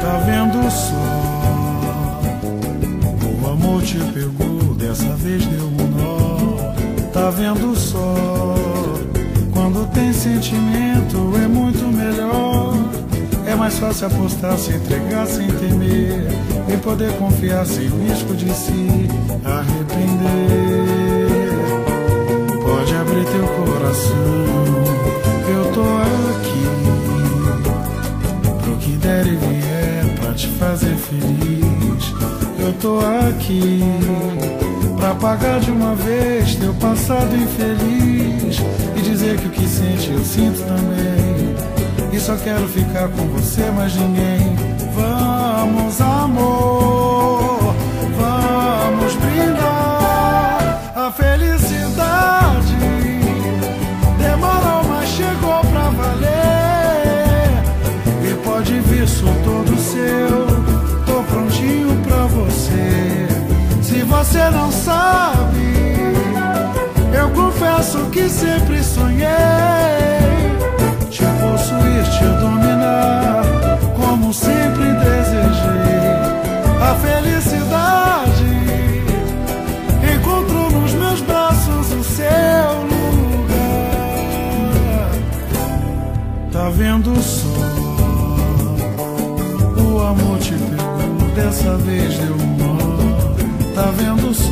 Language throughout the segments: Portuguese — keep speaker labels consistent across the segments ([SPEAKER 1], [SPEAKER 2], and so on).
[SPEAKER 1] Tá vendo só? O amor te pegou, dessa vez deu um nó. Tá vendo só? Quando tem sentimento é muito melhor. É mais fácil apostar, se entregar sem temer e poder confiar sem risco de se arrepender. Pode abrir teu coração, eu tô aqui pro que der e vier pra te fazer feliz. Eu tô aqui pra apagar de uma vez teu passado infeliz e dizer que o que sente eu sinto também. E só quero ficar com você, mais ninguém. Vamos, amor, vamos brindar a felicidade. Demorou, mas chegou pra valer. E pode vir, sou todo seu. Tô prontinho pra você. Se você não sabe, eu confesso que sempre sonhei te possuir, te dominar, como sempre desejei. A felicidade encontrou nos meus braços o seu lugar. Tá vendo só? O amor te pegou, dessa vez deu um nó. Tá vendo só?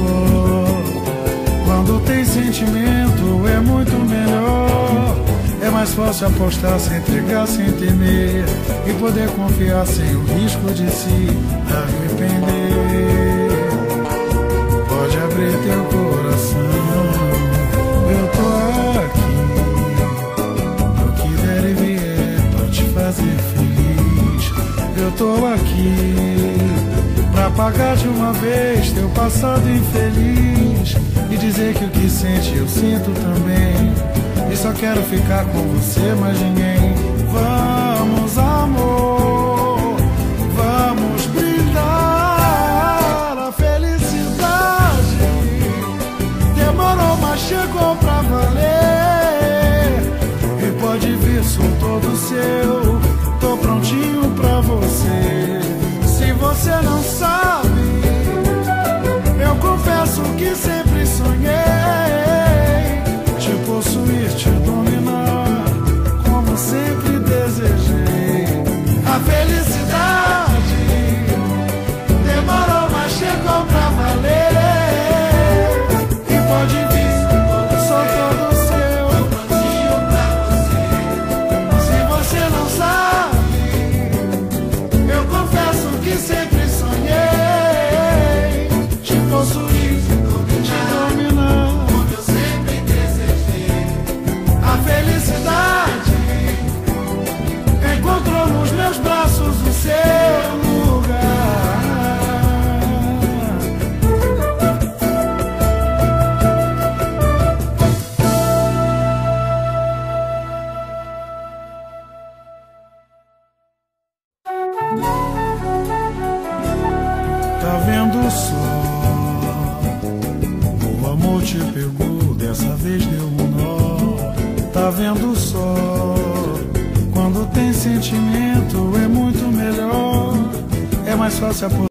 [SPEAKER 1] Quando tem sentimento é muito melhor. É mais fácil apostar, se entregar sem temer e poder confiar sem o risco de se arrepender. Pode abrir teu coração, eu tô aqui pro que der e vier pra te fazer feliz. Eu tô aqui pra apagar de uma vez teu passado infeliz e dizer que o que sente eu sinto também. E só quero ficar com você, mais ninguém. Vamos, amor, vamos brindar a felicidade. Demorou, mas chegou pra valer. E pode vir, sou todo seu. Tô prontinho pra você. Se você não sabe, eu confesso que sempre sonhei te possuir, te dominar, como sempre desejei. A felicidade demorou, mas chegou pra valer. E pode vir, sou todo seu. Se você não sabe, eu confesso que sempre sonhei te possuir, te dominar. A felicidade encontrou nos meus braços o seu lugar. Tá vendo só? O amor te pegou, dessa vez deu um nó. Tá vendo só? Quando tem sentimento é muito melhor. É mais fácil apostar.